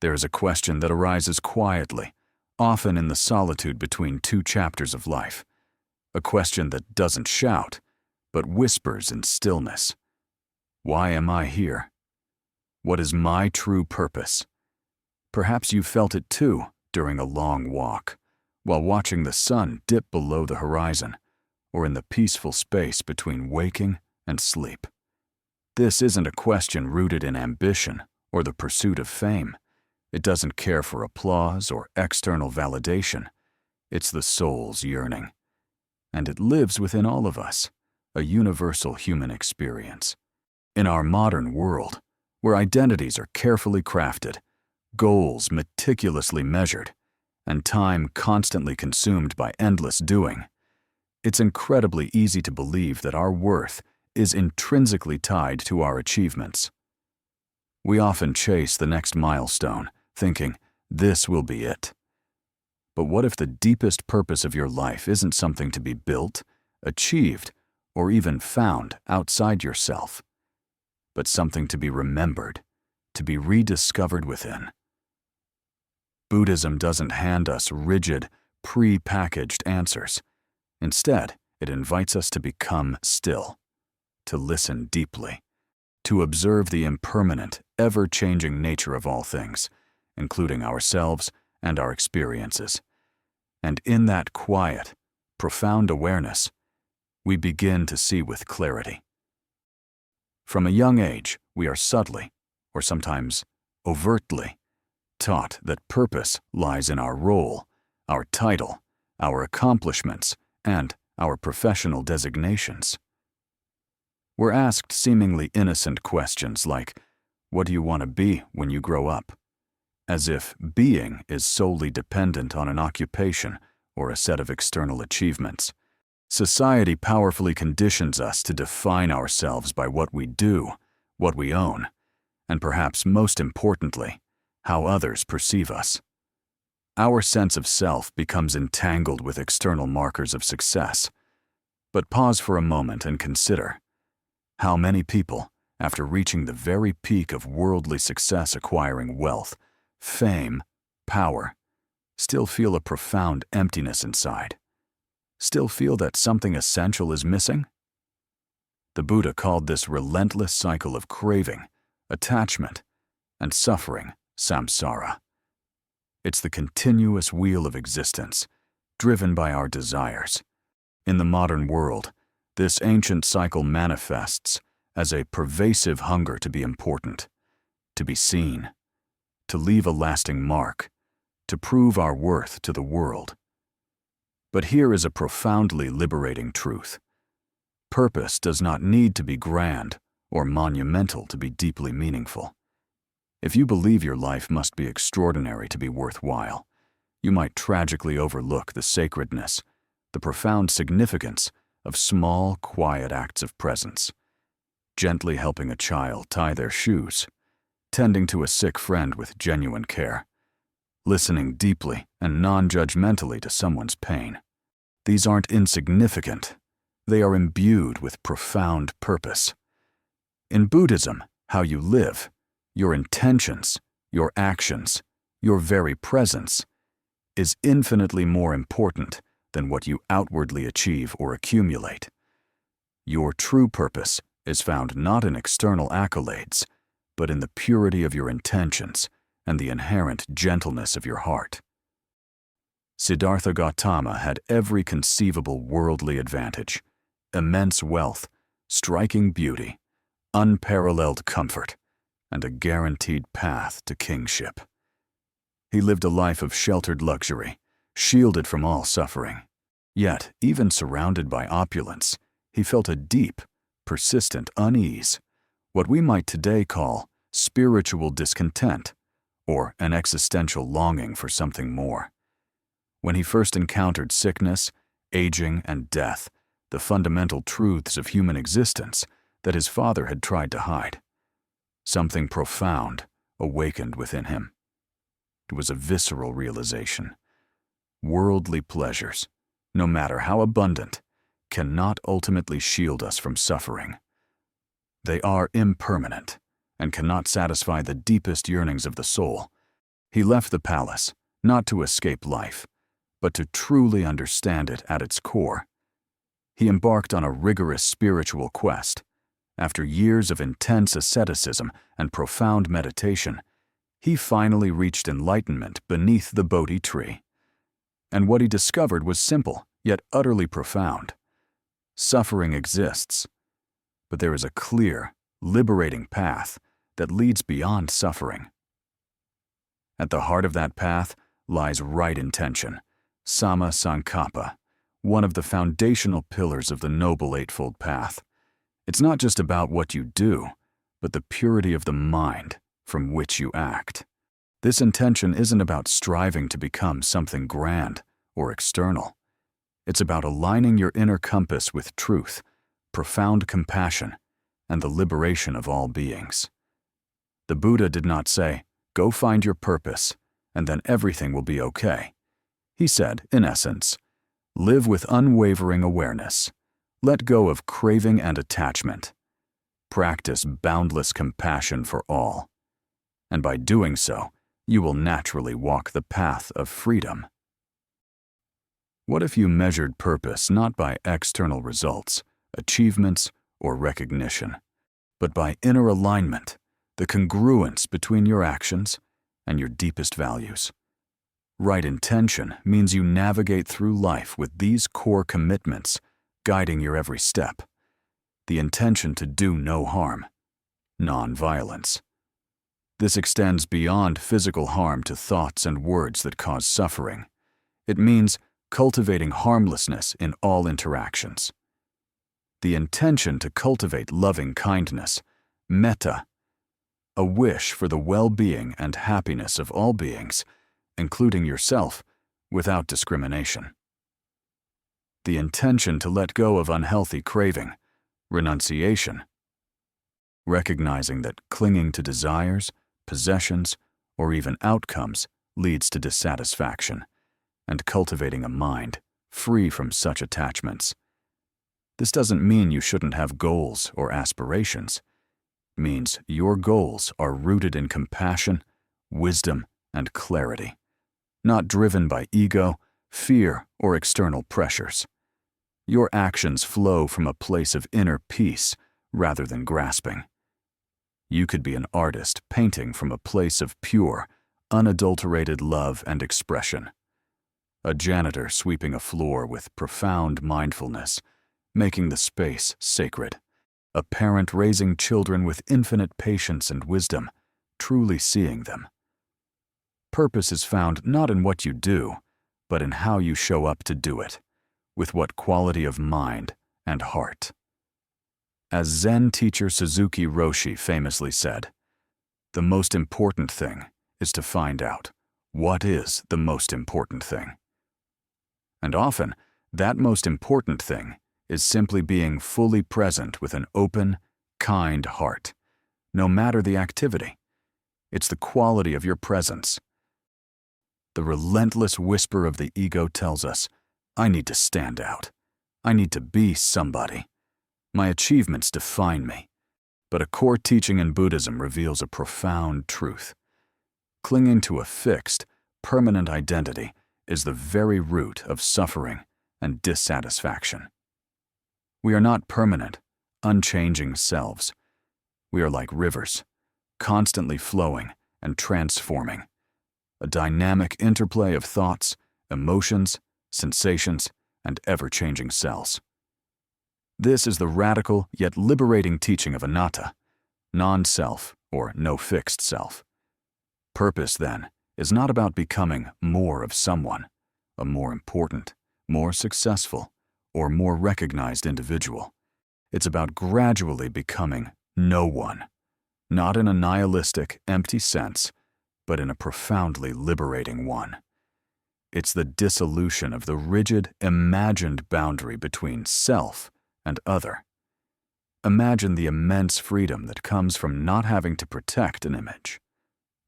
There is a question that arises quietly, often in the solitude between two chapters of life. A question that doesn't shout, but whispers in stillness. Why am I here? What is my true purpose? Perhaps you felt it too during a long walk, while watching the sun dip below the horizon, or in the peaceful space between waking and sleep. This isn't a question rooted in ambition or the pursuit of fame. It doesn't care for applause or external validation. It's the soul's yearning. And it lives within all of us, a universal human experience. In our modern world, where identities are carefully crafted, goals meticulously measured, and time constantly consumed by endless doing, it's incredibly easy to believe that our worth is intrinsically tied to our achievements. We often chase the next milestone, thinking, this will be it. But what if the deepest purpose of your life isn't something to be built, achieved, or even found outside yourself, but something to be remembered, to be rediscovered within? Buddhism doesn't hand us rigid, pre-packaged answers. Instead, it invites us to become still, to listen deeply, to observe the impermanent, ever-changing nature of all things, including ourselves and our experiences. And in that quiet, profound awareness, we begin to see with clarity. From a young age, we are subtly, or sometimes overtly, taught that purpose lies in our role, our title, our accomplishments, and our professional designations. We're asked seemingly innocent questions like, what do you want to be when you grow up? As if being is solely dependent on an occupation or a set of external achievements. Society powerfully conditions us to define ourselves by what we do, what we own, and perhaps most importantly, how others perceive us. Our sense of self becomes entangled with external markers of success. But pause for a moment and consider, how many people, after reaching the very peak of worldly success, acquiring wealth, fame, power, still feel a profound emptiness inside? Still feel that something essential is missing? The Buddha called this relentless cycle of craving, attachment, and suffering samsara. It's the continuous wheel of existence, driven by our desires. In the modern world, this ancient cycle manifests as a pervasive hunger to be important, to be seen, to leave a lasting mark, to prove our worth to the world. But here is a profoundly liberating truth. Purpose does not need to be grand or monumental to be deeply meaningful. If you believe your life must be extraordinary to be worthwhile, you might tragically overlook the sacredness, the profound significance of small, quiet acts of presence. Gently helping a child tie their shoes, tending to a sick friend with genuine care, listening deeply and non-judgmentally to someone's pain. These aren't insignificant. They are imbued with profound purpose. In Buddhism, how you live, your intentions, your actions, your very presence, is infinitely more important than what you outwardly achieve or accumulate. Your true purpose is found not in external accolades, but in the purity of your intentions and the inherent gentleness of your heart. Siddhartha Gautama had every conceivable worldly advantage: immense wealth, striking beauty, unparalleled comfort, and a guaranteed path to kingship. He lived a life of sheltered luxury, shielded from all suffering. Yet, even surrounded by opulence, he felt a deep, persistent unease, what we might today call spiritual discontent, or an existential longing for something more. When he first encountered sickness, aging, and death, the fundamental truths of human existence that his father had tried to hide, something profound awakened within him. It was a visceral realization. Worldly pleasures, no matter how abundant, cannot ultimately shield us from suffering. They are impermanent and cannot satisfy the deepest yearnings of the soul, He left the palace, not to escape life, but to truly understand it at its core. He embarked on a rigorous spiritual quest. After years of intense asceticism and profound meditation, he finally reached enlightenment beneath the Bodhi tree. And what he discovered was simple, yet utterly profound. Suffering exists, but there is a clear, liberating path that leads beyond suffering. At the heart of that path lies right intention, Samma Sankappa, one of the foundational pillars of the Noble Eightfold Path. It's not just about what you do, but the purity of the mind from which you act. This intention isn't about striving to become something grand or external. It's about aligning your inner compass with truth, profound compassion, and the liberation of all beings. The Buddha did not say, "Go find your purpose, and then everything will be okay." He said, in essence, live with unwavering awareness. Let go of craving and attachment. Practice boundless compassion for all. And by doing so, you will naturally walk the path of freedom. What if you measured purpose not by external results, achievements, or recognition, but by inner alignment, the congruence between your actions and your deepest values? Right intention means you navigate through life with these core commitments guiding your every step. The intention to do no harm, non-violence. This extends beyond physical harm to thoughts and words that cause suffering. It means cultivating harmlessness in all interactions. The intention to cultivate loving kindness, metta, a wish for the well-being and happiness of all beings, including yourself, without discrimination. The intention to let go of unhealthy craving, renunciation, recognizing that clinging to desires, possessions, or even outcomes leads to dissatisfaction, and cultivating a mind free from such attachments. This doesn't mean you shouldn't have goals or aspirations. It means your goals are rooted in compassion, wisdom, and clarity, not driven by ego, fear, or external pressures. Your actions flow from a place of inner peace rather than grasping. You could be an artist painting from a place of pure, unadulterated love and expression. A janitor sweeping a floor with profound mindfulness, making the space sacred. A parent raising children with infinite patience and wisdom, truly seeing them. Purpose is found not in what you do, but in how you show up to do it, with what quality of mind and heart. As Zen teacher Suzuki Roshi famously said, "The most important thing is to find out what is the most important thing." And often, that most important thing is simply being fully present with an open, kind heart, no matter the activity. It's the quality of your presence. The relentless whisper of the ego tells us, "I need to stand out. I need to be somebody. My achievements define me." But a core teaching in Buddhism reveals a profound truth. Clinging to a fixed, permanent identity is the very root of suffering and dissatisfaction. We are not permanent, unchanging selves. We are like rivers, constantly flowing and transforming, a dynamic interplay of thoughts, emotions, sensations, and ever-changing selves. This is the radical yet liberating teaching of anatta, non-self or no fixed self. Purpose, then, is not about becoming more of someone, a more important, more successful, or more recognized individual. It's about gradually becoming no one, not in a nihilistic, empty sense, but in a profoundly liberating one. It's the dissolution of the rigid, imagined boundary between self and other. Imagine the immense freedom that comes from not having to protect an image,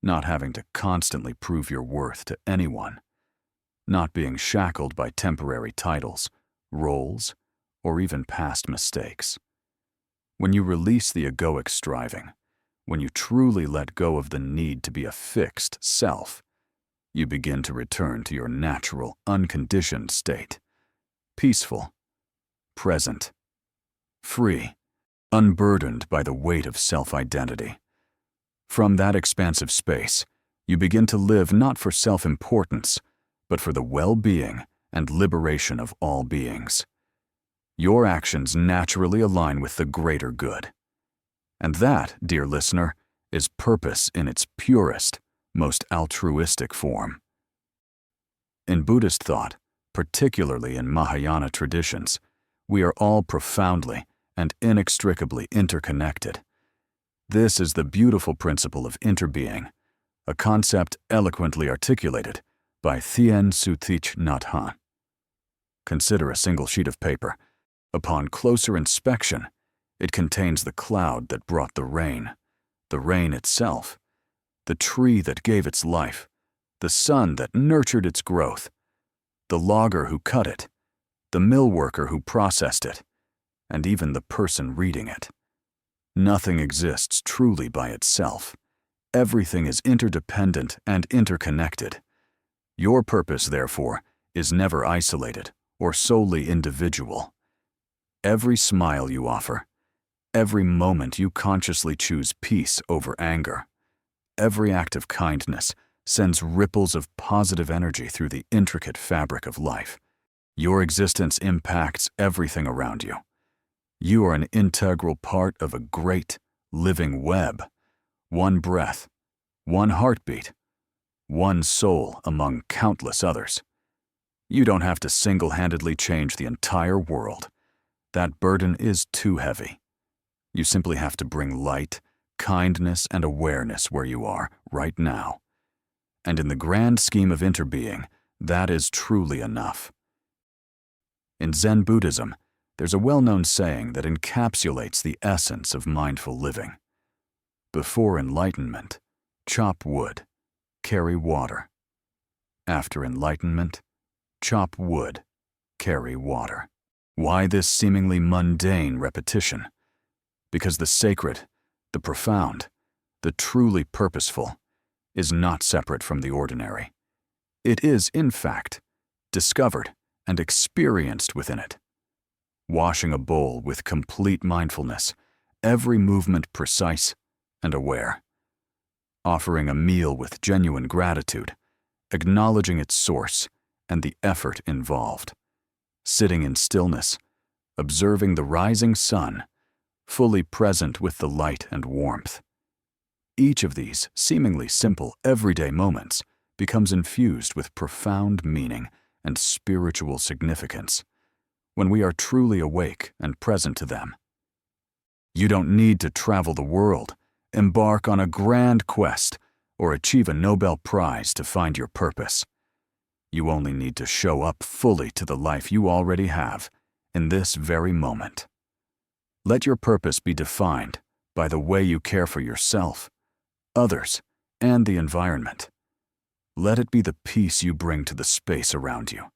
not having to constantly prove your worth to anyone, not being shackled by temporary titles, roles, or even past mistakes. When you release the egoic striving, when you truly let go of the need to be a fixed self, you begin to return to your natural, unconditioned state. Peaceful, present, free, unburdened by the weight of self-identity. From that expansive space, you begin to live not for self-importance, but for the well-being and liberation of all beings. Your actions naturally align with the greater good. And that, dear listener, is purpose in its purest, most altruistic form. In Buddhist thought, particularly in Mahayana traditions, we are all profoundly and inextricably interconnected. This is the beautiful principle of interbeing, a concept eloquently articulated by Thien Su Thich Nhat Hanh. Consider a single sheet of paper. Upon closer inspection, it contains the cloud that brought the rain itself, the tree that gave its life, the sun that nurtured its growth, the logger who cut it, the mill worker who processed it, and even the person reading it. Nothing exists truly by itself. Everything is interdependent and interconnected. Your purpose, therefore, is never isolated or solely individual. Every smile you offer, every moment you consciously choose peace over anger, every act of kindness sends ripples of positive energy through the intricate fabric of life. Your existence impacts everything around you. You are an integral part of a great, living web, one breath, one heartbeat, one soul among countless others. You don't have to single-handedly change the entire world. That burden is too heavy. You simply have to bring light, kindness, and awareness where you are right now. And in the grand scheme of interbeing, that is truly enough. In Zen Buddhism, there's a well-known saying that encapsulates the essence of mindful living. Before enlightenment, chop wood, carry water. After enlightenment, chop wood, carry water. Why this seemingly mundane repetition? Because the sacred, the profound, the truly purposeful is not separate from the ordinary. It is, in fact, discovered and experienced within it. Washing a bowl with complete mindfulness, every movement precise and aware. Offering a meal with genuine gratitude, acknowledging its source and the effort involved. Sitting in stillness, observing the rising sun, fully present with the light and warmth. Each of these seemingly simple everyday moments becomes infused with profound meaning and spiritual significance when we are truly awake and present to them. You don't need to travel the world, embark on a grand quest, or achieve a Nobel Prize to find your purpose. You only need to show up fully to the life you already have in this very moment. Let your purpose be defined by the way you care for yourself, others, and the environment. Let it be the peace you bring to the space around you,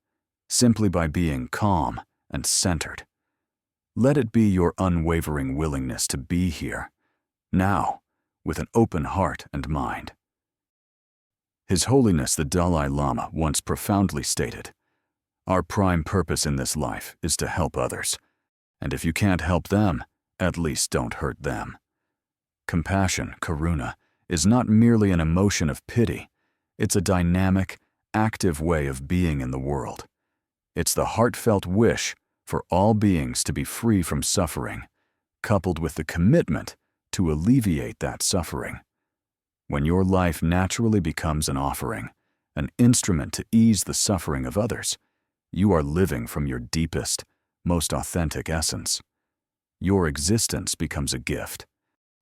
simply by being calm and centered. Let it be your unwavering willingness to be here, now, with an open heart and mind. His Holiness the Dalai Lama once profoundly stated, "Our prime purpose in this life is to help others, and if you can't help them, at least don't hurt them." Compassion, karuna, is not merely an emotion of pity. It's a dynamic, active way of being in the world. It's the heartfelt wish for all beings to be free from suffering, coupled with the commitment to alleviate that suffering. When your life naturally becomes an offering, an instrument to ease the suffering of others, you are living from your deepest, most authentic essence. Your existence becomes a gift.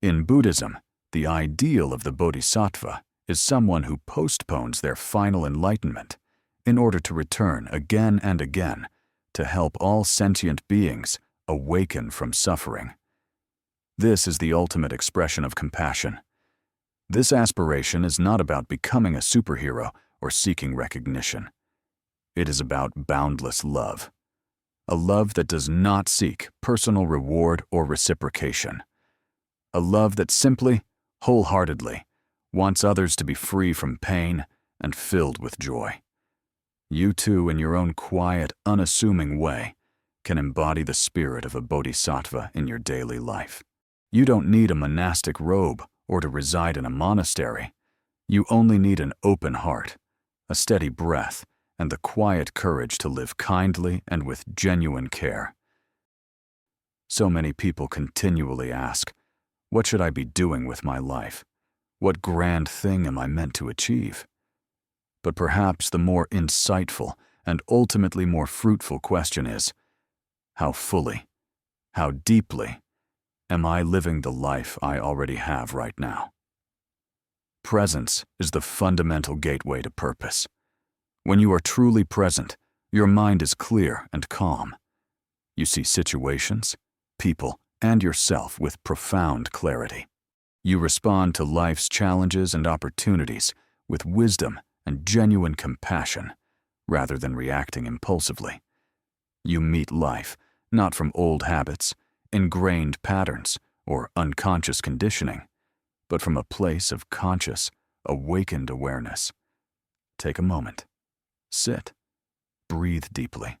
In Buddhism, the ideal of the bodhisattva is someone who postpones their final enlightenment in order to return again and again to help all sentient beings awaken from suffering. This is the ultimate expression of compassion. This aspiration is not about becoming a superhero or seeking recognition. It is about boundless love. A love that does not seek personal reward or reciprocation. A love that simply, wholeheartedly, wants others to be free from pain and filled with joy. You too, in your own quiet, unassuming way, can embody the spirit of a bodhisattva in your daily life. You don't need a monastic robe or to reside in a monastery. You only need an open heart, a steady breath, and the quiet courage to live kindly and with genuine care. So many people continually ask, what should I be doing with my life? What grand thing am I meant to achieve? But perhaps the more insightful and ultimately more fruitful question is, how fully, how deeply am I living the life I already have right now? Presence is the fundamental gateway to purpose. When you are truly present, your mind is clear and calm. You see situations, people, and yourself with profound clarity. You respond to life's challenges and opportunities with wisdom and genuine compassion, rather than reacting impulsively. You meet life not from old habits, ingrained patterns, or unconscious conditioning, but from a place of conscious, awakened awareness. Take a moment. Sit. Breathe deeply.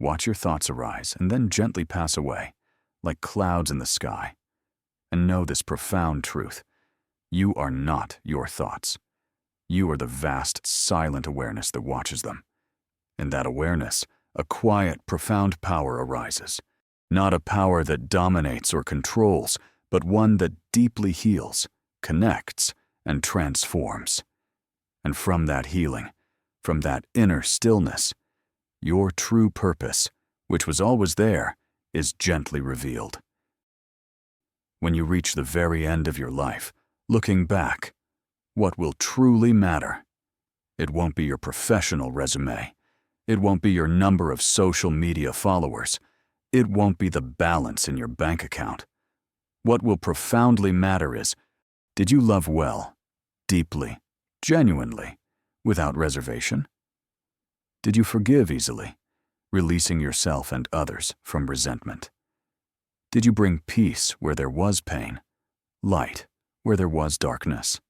Watch your thoughts arise and then gently pass away, like clouds in the sky. And know this profound truth. You are not your thoughts. You are the vast, silent awareness that watches them. In that awareness, a quiet, profound power arises. Not a power that dominates or controls, but one that deeply heals, connects, and transforms. And from that healing, from that inner stillness, your true purpose, which was always there, is gently revealed. When you reach the very end of your life, looking back, what will truly matter? It won't be your professional resume. It won't be your number of social media followers. It won't be the balance in your bank account. What will profoundly matter is, did you love well, deeply, genuinely, without reservation? Did you forgive easily, releasing yourself and others from resentment? Did you bring peace where there was pain, light where there was darkness?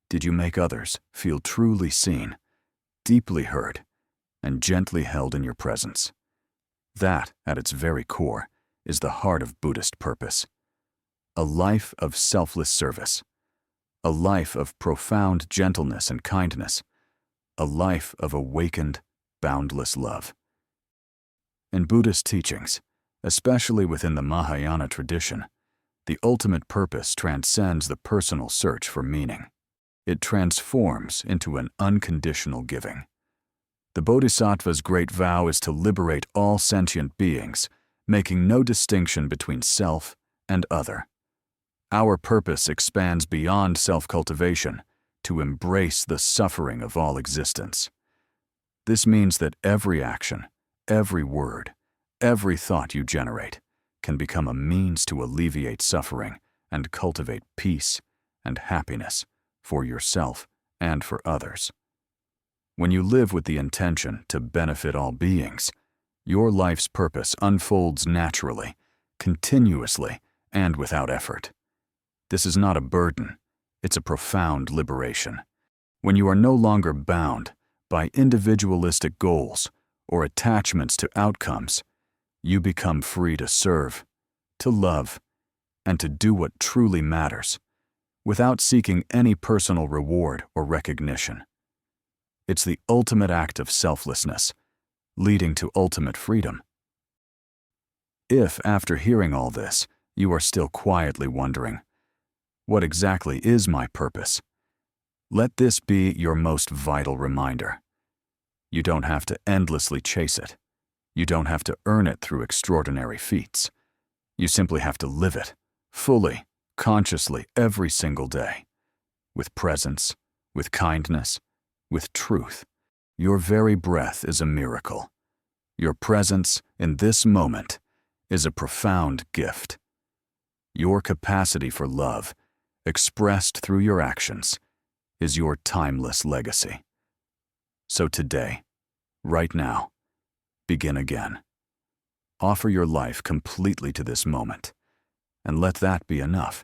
Did you make others feel truly seen, deeply heard, and gently held in your presence? That, at its very core, is the heart of Buddhist purpose. A life of selfless service. A life of profound gentleness and kindness. A life of awakened, boundless love. In Buddhist teachings, especially within the Mahayana tradition, the ultimate purpose transcends the personal search for meaning. It transforms into an unconditional giving. The Bodhisattva's great vow is to liberate all sentient beings, making no distinction between self and other. Our purpose expands beyond self-cultivation to embrace the suffering of all existence. This means that every action, every word, every thought you generate can become a means to alleviate suffering and cultivate peace and happiness for yourself and for others. When you live with the intention to benefit all beings, your life's purpose unfolds naturally, continuously, and without effort. This is not a burden, it's a profound liberation. When you are no longer bound by individualistic goals or attachments to outcomes, you become free to serve, to love, and to do what truly matters, without seeking any personal reward or recognition. It's the ultimate act of selflessness, leading to ultimate freedom. If, after hearing all this, you are still quietly wondering, what exactly is my purpose? Let this be your most vital reminder. You don't have to endlessly chase it. You don't have to earn it through extraordinary feats. You simply have to live it, fully, consciously, every single day. With presence, with kindness, with truth. Your very breath is a miracle. Your presence in this moment is a profound gift. Your capacity for love, expressed through your actions, is your timeless legacy. So today, right now, begin again. Offer your life completely to this moment, and let that be enough.